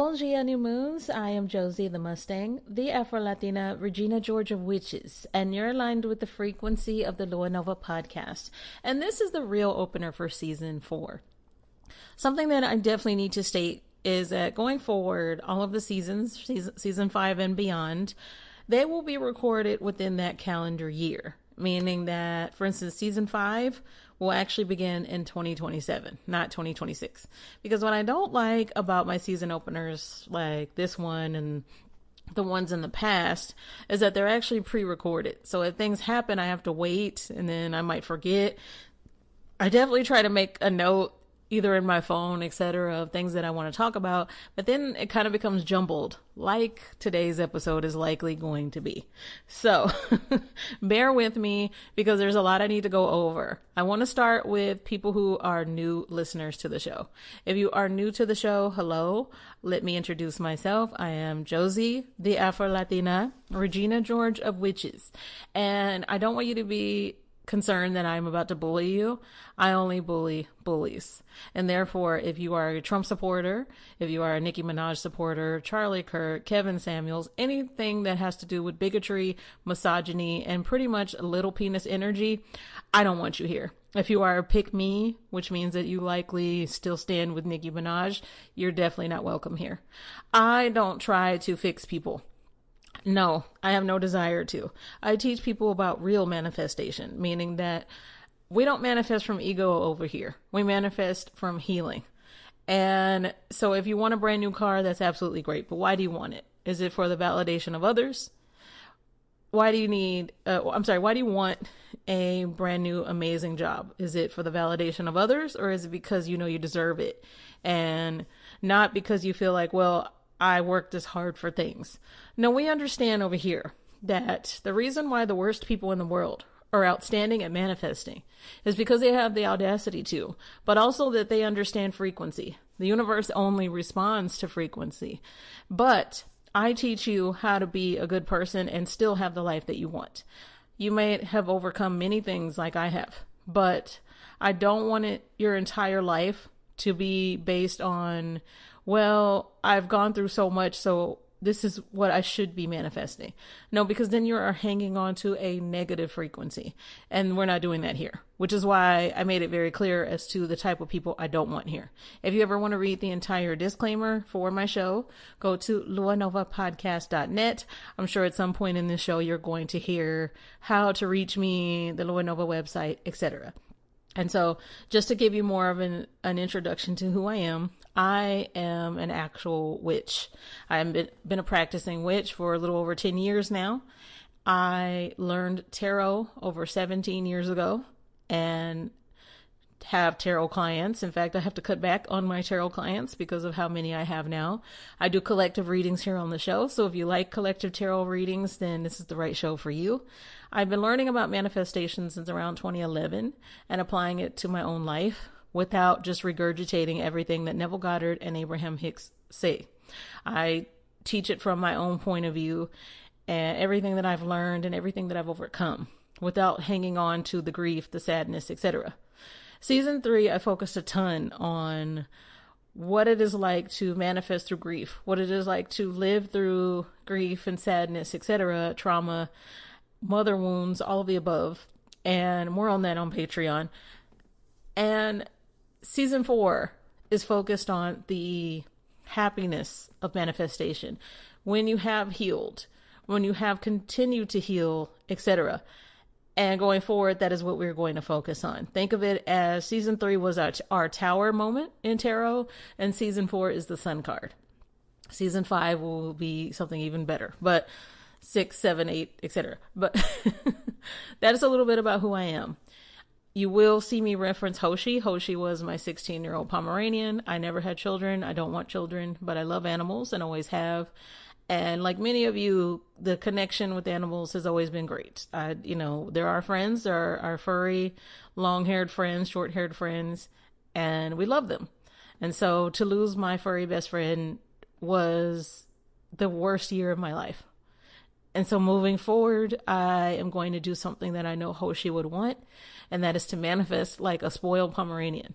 Bon dia, new moons. I am Josie the Mustang, the afro-latina Regina George of Witches, and you're aligned with the frequency of the Lua Nova podcast. And this is the real opener for season 4. Something that I definitely need to state is that going forward, all of the seasons, season 5 and beyond, they will be recorded within that calendar year. Meaning that, for instance, season 5 will actually begin in 2027, not 2026. Because what I don't like about my season openers, like this one and the ones in the past, is that they're actually pre-recorded. So if things happen, I have to wait and then I might forget. I definitely try to make a note either in my phone, etc., of things that I want to talk about, but then it kind of becomes jumbled, like today's episode is likely going to be. So bear with me because there's a lot I need to go over. I want to start with people who are new listeners to the show. If you are new to the show, hello. Let me introduce myself. I am Josie, the Afro-Latina, Regina George of Witches. And I don't want you to be concerned that I'm about to bully you. I only bully bullies. And therefore, if you are a Trump supporter, if you are a Nicki Minaj supporter, Charlie Kirk, Kevin Samuels, anything that has to do with bigotry, misogyny, and pretty much little penis energy, I don't want you here. If you are a pick me, which means that you likely still stand with Nicki Minaj, you're definitely not welcome here. I don't try to fix people. No, I have no desire to. I teach people about real manifestation, meaning that we don't manifest from ego over here. We manifest from healing. And so if you want a brand new car, that's absolutely great. But why do you want it? Is it for the validation of others? Why do you want a brand new amazing job? Is it for the validation of others, or is it because you know you deserve it? And not because you feel like, well, I worked this hard for things. No, we understand over here that the reason why the worst people in the world are outstanding at manifesting is because they have the audacity to, but also that they understand frequency. The universe only responds to frequency. But I teach you how to be a good person and still have the life that you want. You may have overcome many things like I have, but I don't want your entire life to be based on, well, I've gone through so much, so this is what I should be manifesting. No, because then you are hanging on to a negative frequency, and we're not doing that here, which is why I made it very clear as to the type of people I don't want here. If you ever want to read the entire disclaimer for my show, go to luanovapodcast.net. I'm sure at some point in this show, you're going to hear how to reach me, the Lua Nova website, etc. And so just to give you more of an introduction to who I am an actual witch. I've been a practicing witch for a little over 10 years now. I learned tarot over 17 years ago and have tarot clients. In fact, I have to cut back on my tarot clients because of how many I have now. I do collective readings here on the show. So if you like collective tarot readings, then this is the right show for you. I've been learning about manifestation since around 2011 and applying it to my own life without just regurgitating everything that Neville Goddard and Abraham Hicks say. I teach it from my own point of view and everything that I've learned and everything that I've overcome without hanging on to the grief, the sadness, etc. Season 3, I focused a ton on what it is like to manifest through grief, what it is like to live through grief and sadness, etc., trauma, mother wounds, all of the above, and more on that on Patreon. And season 4 is focused on the happiness of manifestation. When you have healed, when you have continued to heal, etc. And going forward, that is what we're going to focus on. Think of it as season 3 was our tower moment in tarot, and season 4 is the sun card. Season 5 will be something even better, but 6, 7, 8, etc. But that is a little bit about who I am. You will see me reference Hoshi. Hoshi was my 16-year-old Pomeranian. I never had children. I don't want children, but I love animals and always have. And like many of you, the connection with animals has always been great. There are friends, there are our furry, long-haired friends, short-haired friends, and we love them. And so to lose my furry best friend was the worst year of my life. And so moving forward, I am going to do something that I know Hoshi would want, and that is to manifest like a spoiled Pomeranian.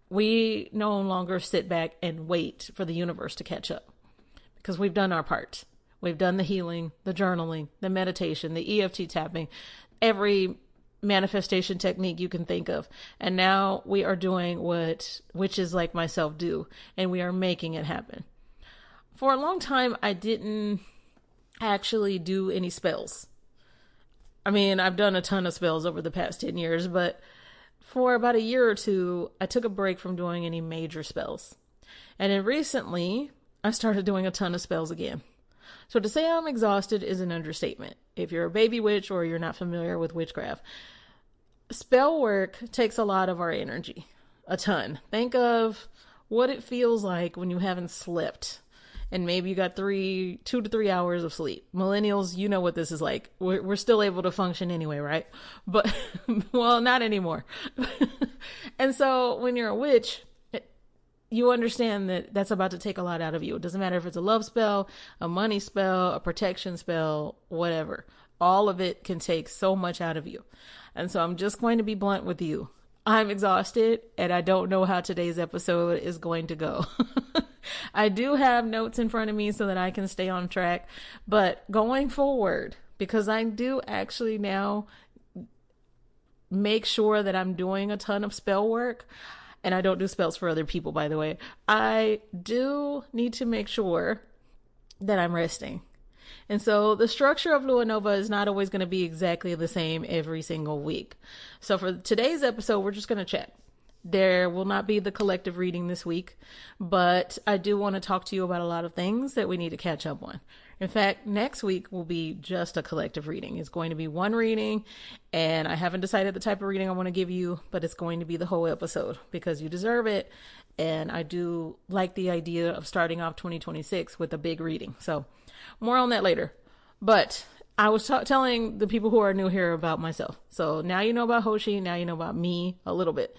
We no longer sit back and wait for the universe to catch up because we've done our part. We've done the healing, the journaling, the meditation, the EFT tapping, every manifestation technique you can think of. And now we are doing what witches like myself do, and we are making it happen. For a long time, I didn't actually do any spells. I mean, I've done a ton of spells over the past 10 years, but for about a year or two, I took a break from doing any major spells. And then recently, I started doing a ton of spells again. So to say I'm exhausted is an understatement. If you're a baby witch or you're not familiar with witchcraft, spell work takes a lot of our energy, a ton. Think of what it feels like when you haven't slept and maybe you got 2 to 3 hours of sleep. Millennials, you know what this is like. We're still able to function anyway, right? But, well, not anymore. And so when you're a witch, you understand that that's about to take a lot out of you. It doesn't matter if it's a love spell, a money spell, a protection spell, whatever. All of it can take so much out of you. And so I'm just going to be blunt with you. I'm exhausted and I don't know how today's episode is going to go. I do have notes in front of me so that I can stay on track, but going forward, because I do actually now make sure that I'm doing a ton of spell work, and I don't do spells for other people, by the way. I do need to make sure that I'm resting. And so the structure of Lua Nova is not always going to be exactly the same every single week. So for today's episode, we're just going to chat. There will not be the collective reading this week, but I do want to talk to you about a lot of things that we need to catch up on. In fact, next week will be just a collective reading. It's going to be one reading, and I haven't decided the type of reading I want to give you, but it's going to be the whole episode because you deserve it. And I do like the idea of starting off 2026 with a big reading. So more on that later. But I was telling the people who are new here about myself. So now you know about Hoshi. Now you know about me a little bit.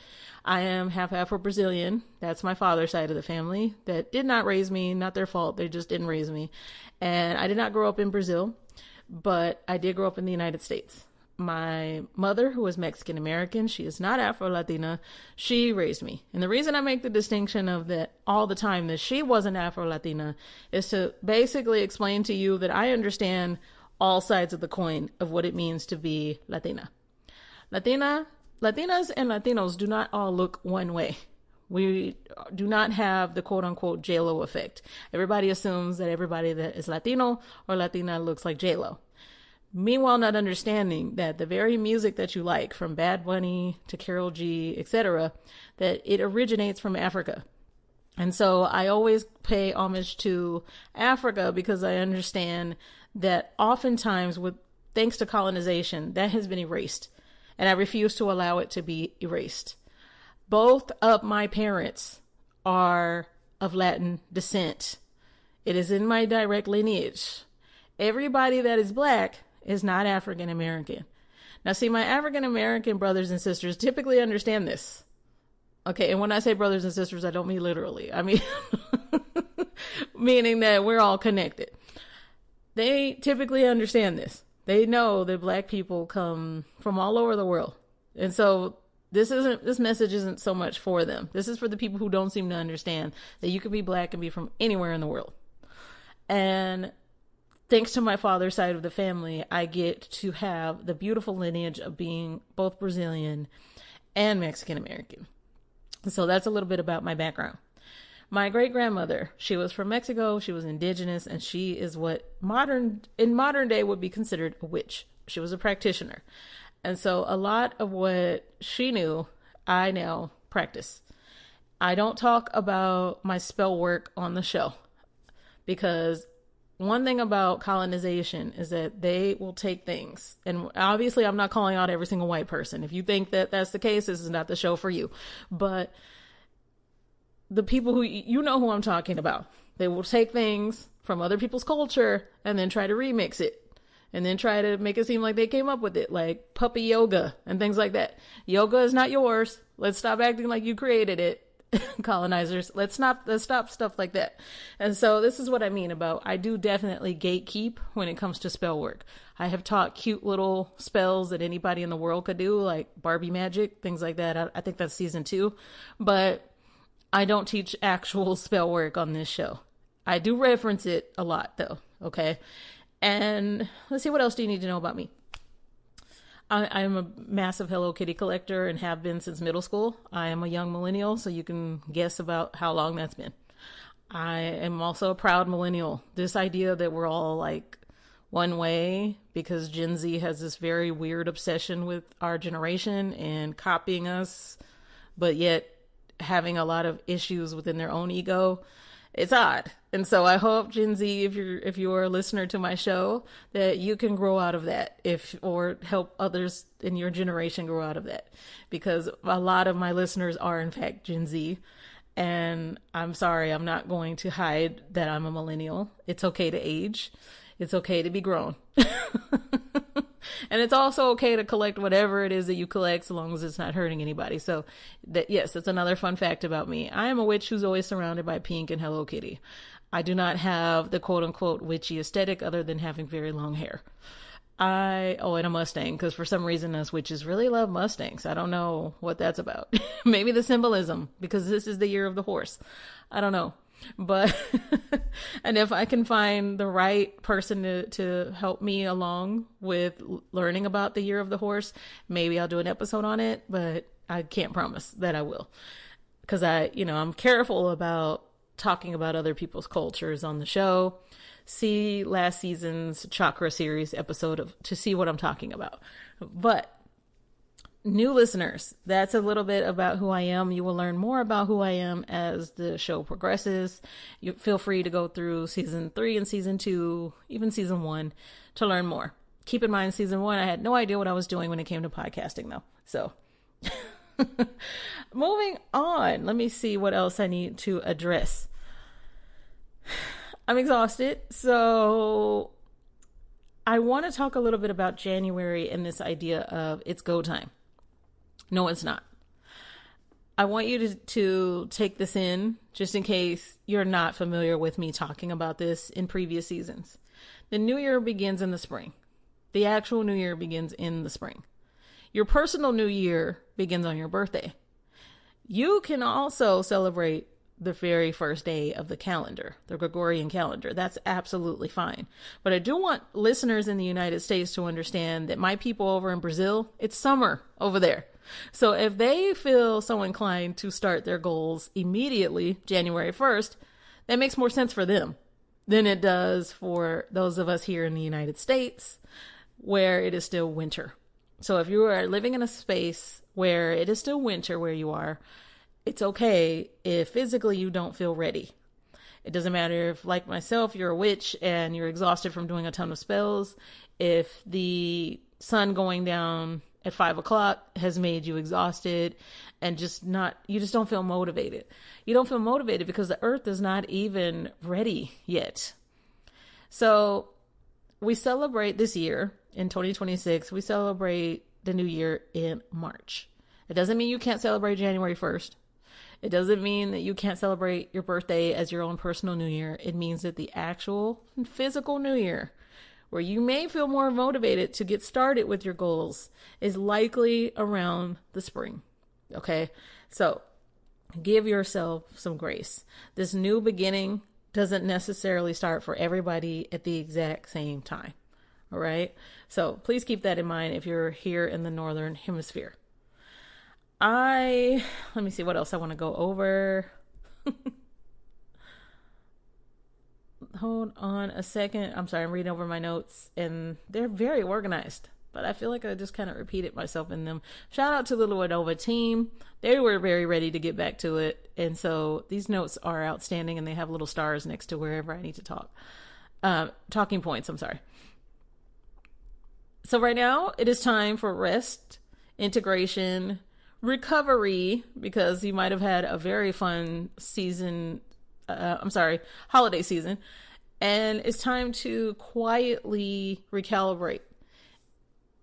I am half Afro-Brazilian. That's my father's side of the family that did not raise me. Not their fault. They just didn't raise me. And I did not grow up in Brazil, but I did grow up in the United States. My mother, who is Mexican American, she is not Afro-Latina. She raised me. And the reason I make the distinction of that all the time that she wasn't Afro-Latina is to basically explain to you that I understand all sides of the coin of what it means to be Latina. Latinas and Latinos do not all look one way. We do not have the quote unquote J-Lo effect. Everybody assumes that everybody that is Latino or Latina looks like J-Lo. Meanwhile, not understanding that the very music that you like, from Bad Bunny to Karol G, etc., that it originates from Africa. And so I always pay homage to Africa because I understand that oftentimes, thanks to colonization, that has been erased. And I refuse to allow it to be erased. Both of my parents are of Latin descent. It is in my direct lineage. Everybody that is Black is not African American. Now, see, my African American brothers and sisters typically understand this. Okay, and when I say brothers and sisters, I don't mean literally. I mean, meaning that we're all connected. They typically understand this. They know that Black people come from all over the world. And so this message isn't so much for them. This is for the people who don't seem to understand that you can be Black and be from anywhere in the world. And thanks to my father's side of the family, I get to have the beautiful lineage of being both Brazilian and Mexican American. So that's a little bit about my background. My great-grandmother, she was from Mexico, she was indigenous, and she is what in modern day would be considered a witch. She was a practitioner. And so a lot of what she knew, I now practice. I don't talk about my spell work on the show because one thing about colonization is that they will take things. And obviously I'm not calling out every single white person. If you think that that's the case, this is not the show for you. But the people who, you know who I'm talking about. They will take things from other people's culture and then try to remix it. And then try to make it seem like they came up with it, like puppy yoga and things like that. Yoga is not yours. Let's stop acting like you created it, colonizers. Let's stop stuff like that. And so this is what I mean about, I do definitely gatekeep when it comes to spell work. I have taught cute little spells that anybody in the world could do, like Barbie magic, things like that. I think that's season 2. But I don't teach actual spell work on this show. I do reference it a lot though, okay? And let's see, what else do you need to know about me? I'm a massive Hello Kitty collector and have been since middle school. I am a young millennial, so you can guess about how long that's been. I am also a proud millennial. This idea that we're all like one way because Gen Z has this very weird obsession with our generation and copying us, but yet having a lot of issues within their own ego. It's odd. And so I hope, Gen Z, if you're a listener to my show, that you can grow out of that, or help others in your generation grow out of that, because a lot of my listeners are in fact Gen Z. And I'm sorry, I'm not going to hide that I'm a millennial. It's okay to age. It's okay to be grown. And it's also okay to collect whatever it is that you collect, so long as it's not hurting anybody. So that, yes, that's another fun fact about me. I am a witch who's always surrounded by pink and Hello Kitty. I do not have the quote unquote witchy aesthetic other than having very long hair. And a Mustang, because for some reason us witches really love Mustangs. I don't know what that's about. Maybe the symbolism, because this is the year of the horse. I don't know. But, and if I can find the right person to help me along with learning about the year of the horse, maybe I'll do an episode on it, but I can't promise that I will. Because I'm careful about talking about other people's cultures on the show. See last season's chakra series episode to see what I'm talking about. But new listeners, that's a little bit about who I am. You will learn more about who I am as the show progresses. You feel free to go through season 3 and season 2, even season 1, to learn more. Keep in mind, season 1, I had no idea what I was doing when it came to podcasting though. So moving on, let me see what else I need to address. I'm exhausted, so I want to talk a little bit about January and this idea of it's go time. No, it's not. I want you to take this in, just in case you're not familiar with me talking about this in previous seasons. The new year begins in the spring. The actual new year begins in the spring. Your personal new year begins on your birthday. You can also celebrate the very first day of the calendar, the Gregorian calendar. That's absolutely fine. But I do want listeners in the United States to understand that my people over in Brazil, it's summer over there. So if they feel so inclined to start their goals immediately, January 1st, that makes more sense for them than it does for those of us here in the United States, where it is still winter. So if you are living in a space where it is still winter where you are, it's okay if physically you don't feel ready. It doesn't matter if, like myself, you're a witch and you're exhausted from doing a ton of spells. If the sun going down at 5 o'clock has made you exhausted and you just don't feel motivated. You don't feel motivated because the earth is not even ready yet. So we celebrate this year in 2026, we celebrate the new year in March. It doesn't mean you can't celebrate January 1st. It doesn't mean that you can't celebrate your birthday as your own personal new year. It means that the actual physical new year, where you may feel more motivated to get started with your goals, is likely around the spring. Okay? So give yourself some grace. This new beginning doesn't necessarily start for everybody at the exact same time. All right? So please keep that in mind if you're here in the Northern Hemisphere. Let me see what else I want to go over. Hold on a second. I'm sorry, I'm reading over my notes and they're very organized, but I feel like I just kind of repeated myself in them. Shout out to the Lua Nova team. They were very ready to get back to it. And so these notes are outstanding and they have little stars next to wherever I need to talk. Talking points, I'm sorry. So right now it is time for rest, integration, recovery, because you might have had a very fun holiday season, and it's time to quietly recalibrate.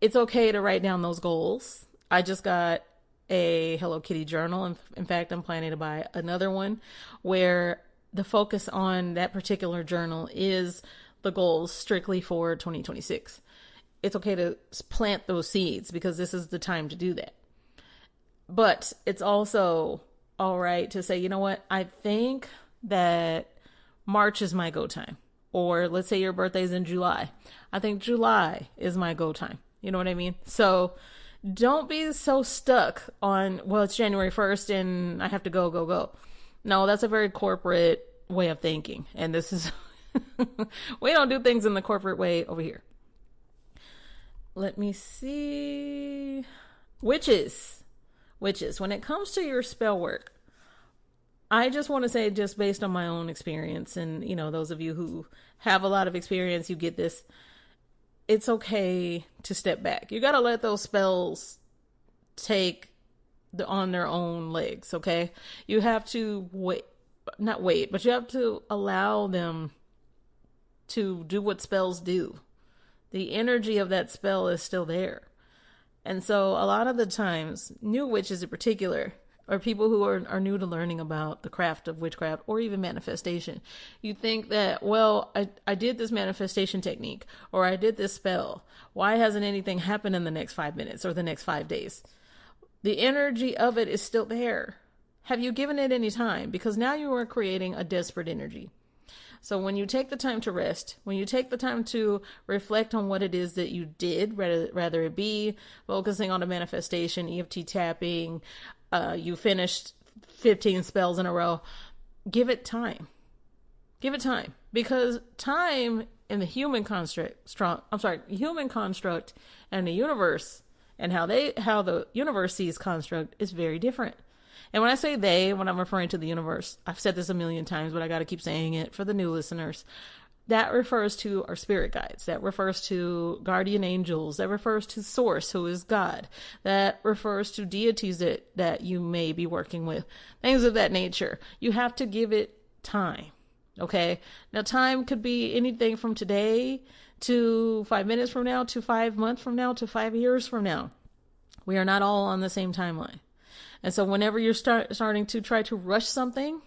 It's okay to write down those goals. I just got a Hello Kitty journal. In fact, I'm planning to buy another one where the focus on that particular journal is the goals strictly for 2026. It's okay to plant those seeds because this is the time to do that. But it's also all right to say, you know what, I think that March is my go time. Or let's say your birthday's in July. I think July is my go time. You know what I mean? So don't be so stuck on, well, it's January 1st and I have to go. No, that's a very corporate way of thinking. And this is, we don't do things in the corporate way over here. Let me see. Witches. When it comes to your spell work, I just want to say, just based on my own experience, and, you know, those of you who have a lot of experience, you get this. It's okay to step back. You got to let those spells take on their own legs, okay? You have to not wait, but you have to allow them to do what spells do. The energy of that spell is still there. And so a lot of the times, new witches in particular, or people who are new to learning about the craft of witchcraft or even manifestation, you think that, well, I did this manifestation technique, or I did this spell. Why hasn't anything happened in the next 5 minutes or the next 5 days? The energy of it is still there. Have you given it any time? Because now you are creating a desperate energy. So when you take the time to rest, when you take the time to reflect on what it is that you did, rather it be focusing on a manifestation, EFT tapping, you finished 15 spells in a row, give it time. Give it time. Because time in the human construct and the universe, and how the universe sees construct, is very different. And when I say they, when I'm referring to the universe, I've said this a million times, but I got to keep saying it for the new listeners. That refers to our spirit guides. That refers to guardian angels. That refers to Source, who is God. That refers to deities that you may be working with. Things of that nature. You have to give it time. Okay? Now, time could be anything from today to 5 minutes from now, to 5 months from now, to 5 years from now. We are not all on the same timeline. And so whenever you're starting to try to rush something,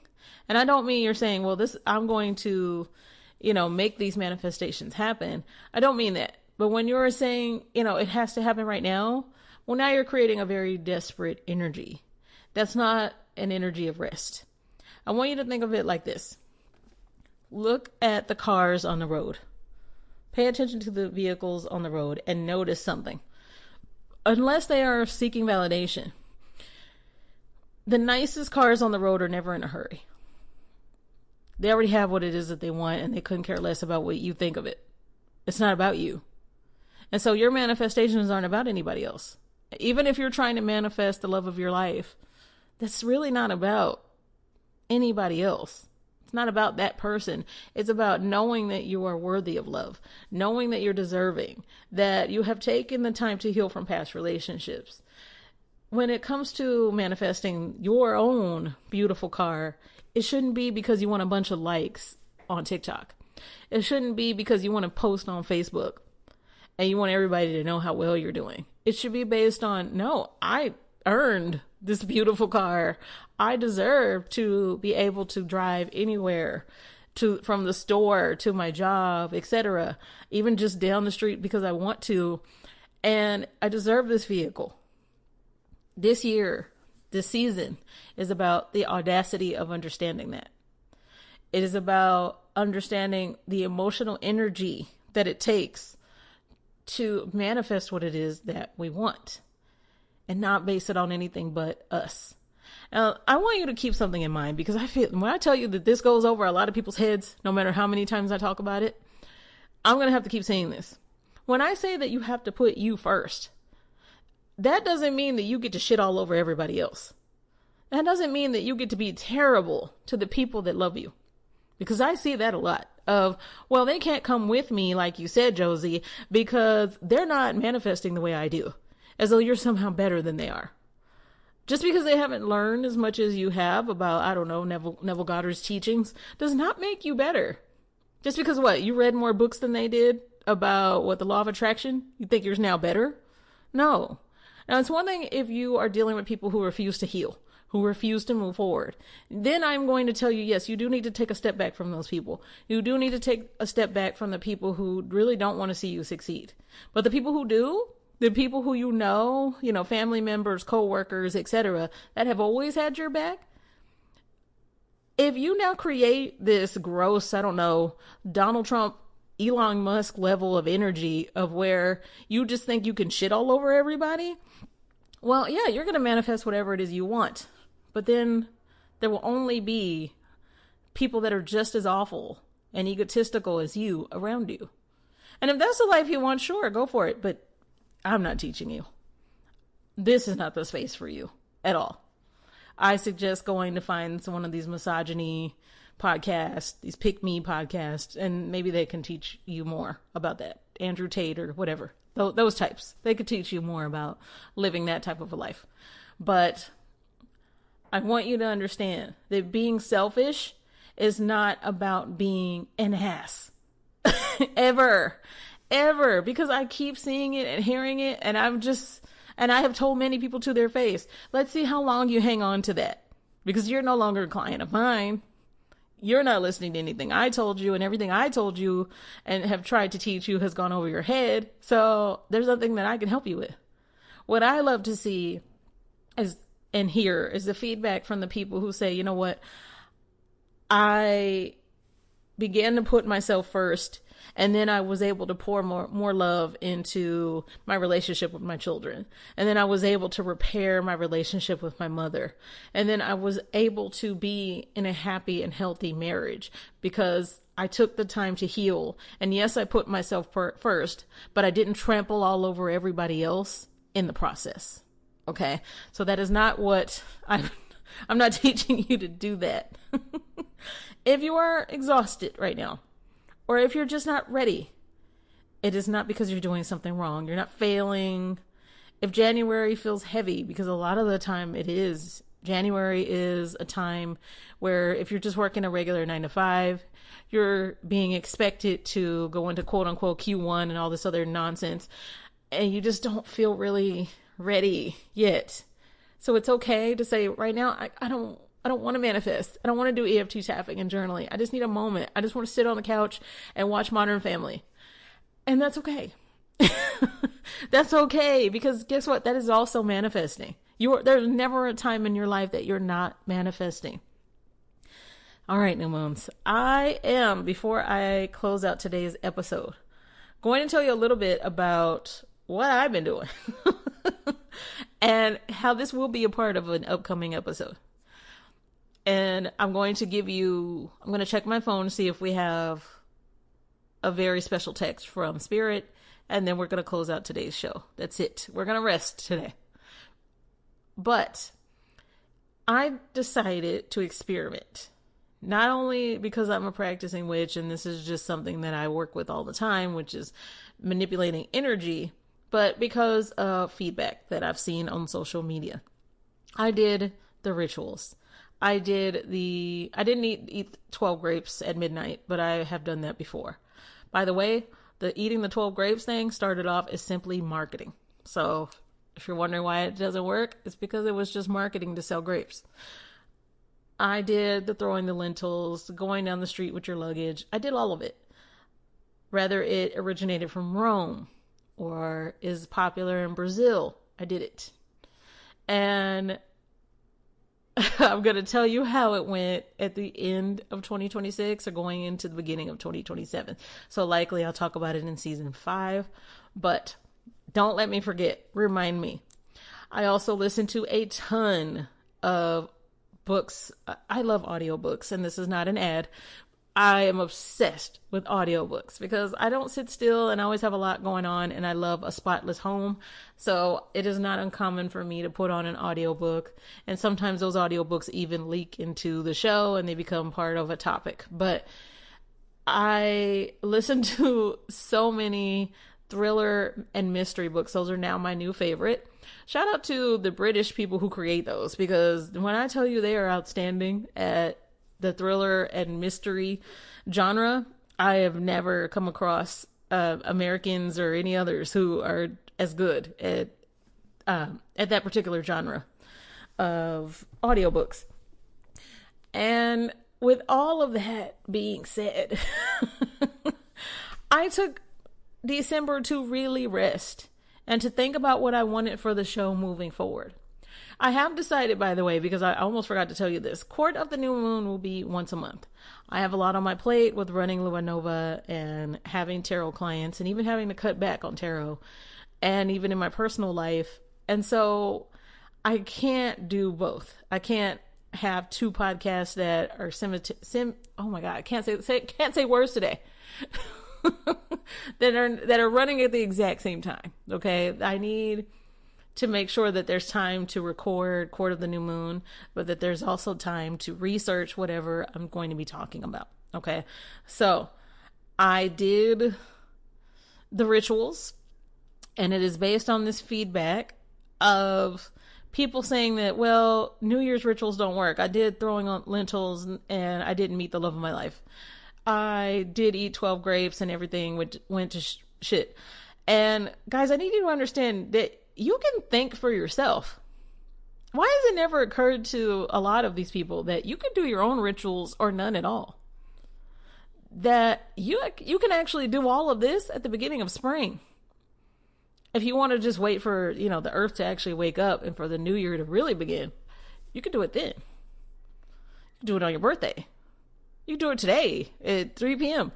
and I don't mean you're saying, well, I'm going to, make these manifestations happen. I don't mean that. But when you're saying, it has to happen right now, well, now you're creating a very desperate energy. That's not an energy of rest. I want you to think of it like this. Look at the cars on the road. Pay attention to the vehicles on the road and notice something. Unless they are seeking validation, the nicest cars on the road are never in a hurry. They already have what it is that they want, and they couldn't care less about what you think of it. It's not about you. And so your manifestations aren't about anybody else. Even if you're trying to manifest the love of your life, that's really not about anybody else. It's not about that person. It's about knowing that you are worthy of love, knowing that you're deserving, that you have taken the time to heal from past relationships. When it comes to manifesting your own beautiful car, it shouldn't be because you want a bunch of likes on TikTok. It shouldn't be because you want to post on Facebook and you want everybody to know how well you're doing. It should be based on, no, I earned this beautiful car. I deserve to be able to drive anywhere, from the store to my job, etc. Even just down the street because I want to. And I deserve this vehicle. This year, this season is about the audacity of understanding that. It is about understanding the emotional energy that it takes to manifest what it is that we want and not base it on anything but us. Now, I want you to keep something in mind, because I feel when I tell you that this goes over a lot of people's heads, no matter how many times I talk about it, I'm going to have to keep saying this. When I say that you have to put you first, that doesn't mean that you get to shit all over everybody else. That doesn't mean that you get to be terrible to the people that love you. Because I see that a lot of, well, they can't come with me, like you said, Josie, because they're not manifesting the way I do. As though you're somehow better than they are. Just because they haven't learned as much as you have about, I don't know, Neville Goddard's teachings, does not make you better. Just because you read more books than they did about the law of attraction, you think you're now better? No. Now, it's one thing if you are dealing with people who refuse to heal, who refuse to move forward. Then I'm going to tell you, yes, you do need to take a step back from those people. You do need to take a step back from the people who really don't want to see you succeed. But the people who do, the people who family members, co-workers, etc., that have always had your back, If you now create this gross, I don't know, Donald Trump, Elon Musk level of energy of where you just think you can shit all over everybody, well, yeah, you're going to manifest whatever it is you want. But then there will only be people that are just as awful and egotistical as you around you. And if that's the life you want, sure, go for it. But I'm not teaching you. This is not the space for you at all. I suggest going to find one of these misogyny podcasts, these pick me podcasts, and maybe they can teach you more about that. Andrew Tate or whatever. Those types. They could teach you more about living that type of a life. But I want you to understand that being selfish is not about being an ass. Ever. Because I keep seeing it and hearing it, and I have told many people to their face, let's see how long you hang on to that. Because you're no longer a client of mine. You're not listening to anything I told you, and everything I told you and have tried to teach you has gone over your head. So there's nothing that I can help you with. What I love to see and hear is the feedback from the people who say, you know what, I began to put myself first, and then I was able to pour more love into my relationship with my children. And then I was able to repair my relationship with my mother. And then I was able to be in a happy and healthy marriage because I took the time to heal. And yes, I put myself first, but I didn't trample all over everybody else in the process. Okay. So that is not what I'm not teaching you to do that. If you are exhausted right now, or if you're just not ready, it is not because you're doing something wrong. You're not failing. If January feels heavy, because a lot of the time it is, January is a time where if you're just working a regular 9 to 5, you're being expected to go into quote unquote Q1 and all this other nonsense, and you just don't feel really ready yet. So it's okay to say right now, I don't want to manifest. I don't want to do EFT tapping and journaling. I just need a moment. I just want to sit on the couch and watch Modern Family. And that's okay. That's okay. Because guess what? That is also manifesting. There's never a time in your life that you're not manifesting. All right, new moons. I am, before I close out today's episode, going to tell you a little bit about what I've been doing and how this will be a part of an upcoming episode. And I'm going to check my phone to see if we have a very special text from Spirit. And then we're going to close out today's show. That's it. We're going to rest today. But I decided to experiment. Not only because I'm a practicing witch and this is just something that I work with all the time, which is manipulating energy, but because of feedback that I've seen on social media. I did the rituals. I didn't eat 12 grapes at midnight, but I have done that before. By the way, the eating the 12 grapes thing started off as simply marketing. So if you're wondering why it doesn't work, it's because it was just marketing to sell grapes. I did the throwing the lentils, going down the street with your luggage. I did all of it. Whether it originated from Rome or is popular in Brazil, I did it. And I'm going to tell you how it went at the end of 2026 or going into the beginning of 2027. So likely I'll talk about it in season 5, but don't let me forget. Remind me. I also listen to a ton of books. I love audiobooks, and this is not an ad. I am obsessed with audiobooks because I don't sit still and I always have a lot going on, and I love a spotless home. So it is not uncommon for me to put on an audiobook, and sometimes those audiobooks even leak into the show and they become part of a topic. But I listen to so many thriller and mystery books. Those are now my new favorite. Shout out to the British people who create those, because when I tell you they are outstanding at the thriller and mystery genre, I have never come across Americans or any others who are as good at that particular genre of audiobooks. And with all of that being said, I took December to really rest and to think about what I wanted for the show moving forward. I have decided, by the way, because I almost forgot to tell you this, Court of the New Moon will be once a month. I have a lot on my plate with running Lua Nova and having tarot clients and even having to cut back on tarot and even in my personal life. And so I can't do both. I can't have two podcasts that are oh my God, I can't say words today. that are running at the exact same time. Okay. I need to make sure that there's time to record Court of the New Moon, but that there's also time to research whatever I'm going to be talking about. Okay. So I did the rituals, and it is based on this feedback of people saying that, well, New Year's rituals don't work. I did throwing on lentils and I didn't meet the love of my life. I did eat 12 grapes and everything went to shit. And guys, I need you to understand that you can think for yourself. Why has it never occurred to a lot of these people that you could do your own rituals or none at all? That you can actually do all of this at the beginning of spring. If you want to just wait for, the earth to actually wake up and for the new year to really begin, you can do it then. You can do it on your birthday. You can do it today at 3 p.m.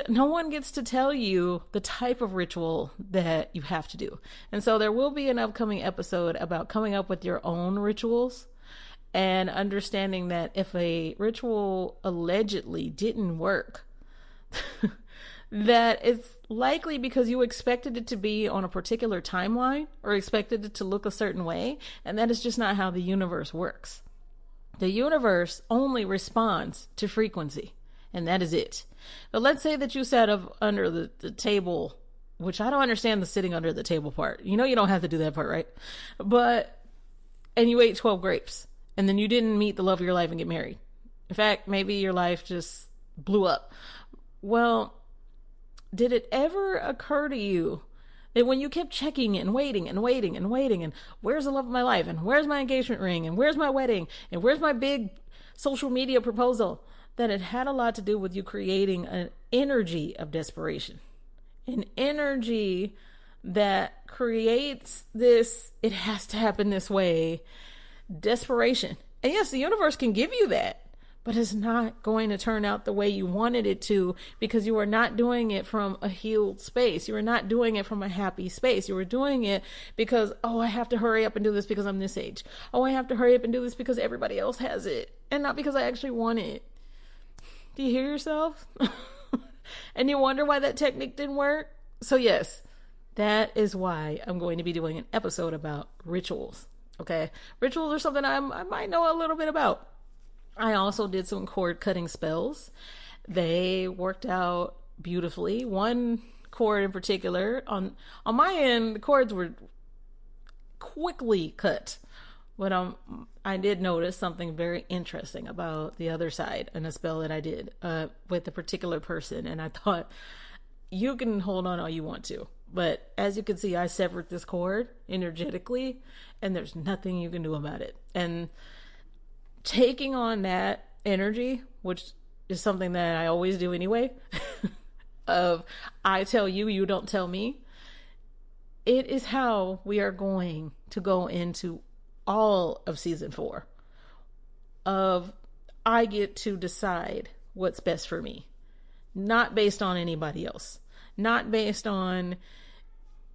No one gets to tell you the type of ritual that you have to do. And so there will be an upcoming episode about coming up with your own rituals and understanding that if a ritual allegedly didn't work, that it's likely because you expected it to be on a particular timeline or expected it to look a certain way. And that is just not how the universe works. The universe only responds to frequency, and that is it. But let's say that you sat up under the table, which I don't understand the sitting under the table part. You don't have to do that part, right? And you ate 12 grapes, and then you didn't meet the love of your life and get married. In fact, maybe your life just blew up. Well, did it ever occur to you that when you kept checking and waiting and waiting and waiting, and where's the love of my life, and where's my engagement ring, and where's my wedding, and where's my big social media proposal, that it had a lot to do with you creating an energy of desperation, an energy that creates this, it has to happen this way, desperation. And yes, the universe can give you that, but it's not going to turn out the way you wanted it to, because you are not doing it from a healed space. You are not doing it from a happy space. You are doing it because, I have to hurry up and do this because I'm this age. I have to hurry up and do this because everybody else has it, and not because I actually want it. Do you hear yourself? And you wonder why that technique didn't work? So yes, that is why I'm going to be doing an episode about rituals. Okay. Rituals are something I might know a little bit about. I also did some cord cutting spells. They worked out beautifully. One cord in particular, on my end, the cords were quickly cut. But I did notice something very interesting about the other side in a spell that I did with a particular person. And I thought, you can hold on all you want to. But as you can see, I severed this cord energetically, and there's nothing you can do about it. And taking on that energy, which is something that I always do anyway, of I tell you, you don't tell me, it is how we are going to go into all of season 4 of I get to decide what's best for me, not based on anybody else, not based on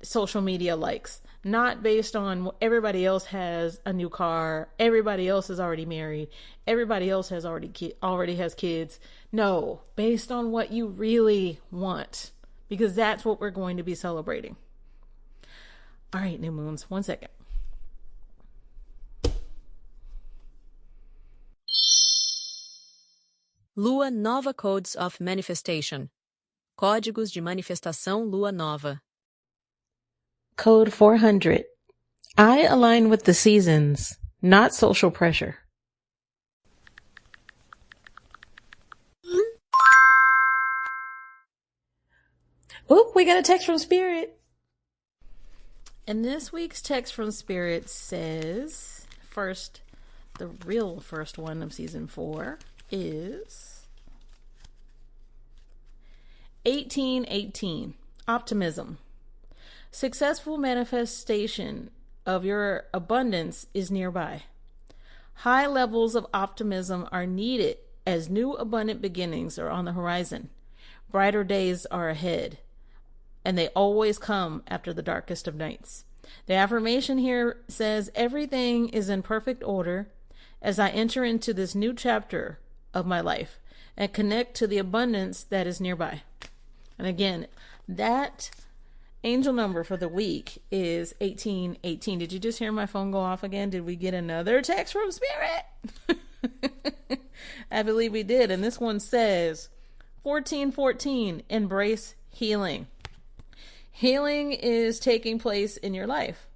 social media likes, not based on everybody else has a new car, everybody else is already married, everybody else has already has kids. No, based on what you really want, because that's what we're going to be celebrating. All right, new moons, 1 second. Lua Nova Codes of Manifestation. Códigos de manifestação Lua Nova. Code 400. I align with the seasons, not social pressure. Oop, we got a text from Spirit. And this week's text from Spirit says, the real first one of season 4 is 1818. Optimism. Successful manifestation of your abundance is nearby. High levels of optimism are needed as new abundant beginnings are on the horizon. Brighter days are ahead, and they always come after the darkest of nights. The affirmation here says, everything is in perfect order as I enter into this new chapter of my life and connect to the abundance that is nearby. And again, that angel number for the week is 1818. Did you just hear my phone go off again? Did we get another text from Spirit? I believe we did. And this one says 1414, embrace healing. Healing is taking place in your life.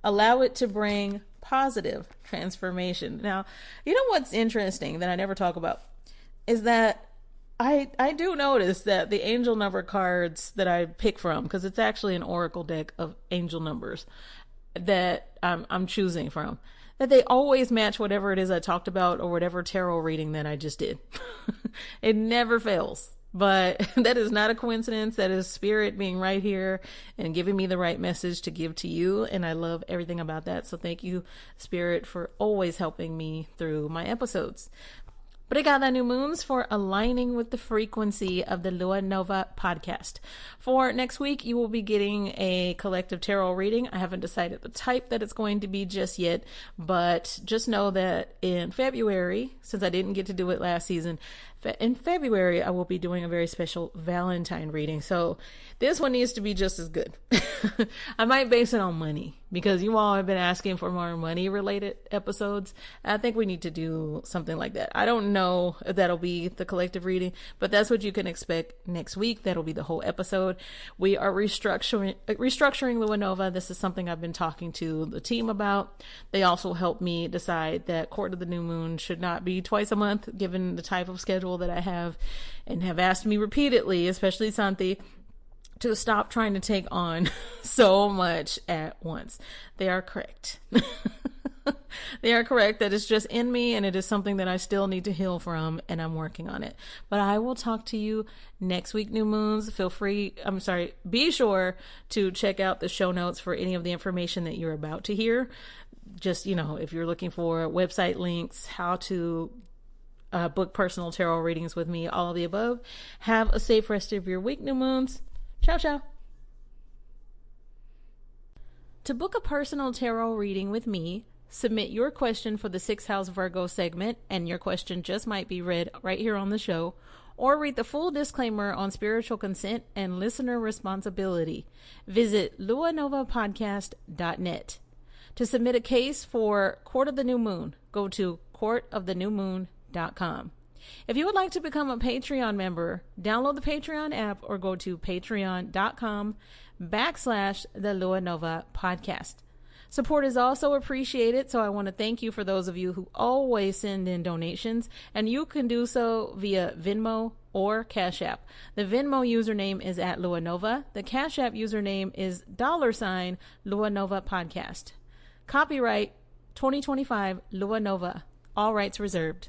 Allow it to bring positive transformation. Now, you know what's interesting that I never talk about is that I do notice that the angel number cards that I pick from, because it's actually an oracle deck of angel numbers that I'm choosing from, that they always match whatever it is I talked about or whatever tarot reading that I just did. It never fails. But that is not a coincidence. That is Spirit being right here and giving me the right message to give to you. And I love everything about that. So thank you, Spirit, for always helping me through my episodes. But I got that new moons for aligning with the frequency of the Lua Nova podcast. For next week, you will be getting a collective tarot reading. I haven't decided the type that it's going to be just yet, but just know that in February, since I didn't get to do it last season, in February, I will be doing a very special Valentine reading. So this one needs to be just as good. I might base it on money because you all have been asking for more money related episodes. I think we need to do something like that. I don't know if that'll be the collective reading, but that's what you can expect next week. That'll be the whole episode. We are restructuring Lua Nova. This is something I've been talking to the team about. They also helped me decide that Court of the New Moon should not be twice a month, given the type of schedule that I have, and have asked me repeatedly, especially Santi, to stop trying to take on so much at once. They are correct. They are correct that it's just in me, and it is something that I still need to heal from, and I'm working on it. But I will talk to you next week, new moons. Be sure to check out the show notes for any of the information that you're about to hear. Just, if you're looking for website links, how to book personal tarot readings with me, all of the above. Have a safe rest of your week, new moons. Ciao, ciao. To book a personal tarot reading with me, submit your question for the 6th House Virgo segment, and your question just might be read right here on the show, or read the full disclaimer on spiritual consent and listener responsibility. Visit luanovapodcast.net. To submit a case for Court of the New Moon, go to courtofthenewmoon.com. If you would like to become a Patreon member, download the Patreon app or go to patreon.com/the Lua Nova podcast. Support is also appreciated, so I want to thank you for those of you who always send in donations, and you can do so via Venmo or Cash App. The Venmo username is @LuaNova. The Cash App username is $Lua Nova podcast. Copyright 2025 Lua Nova. All rights reserved.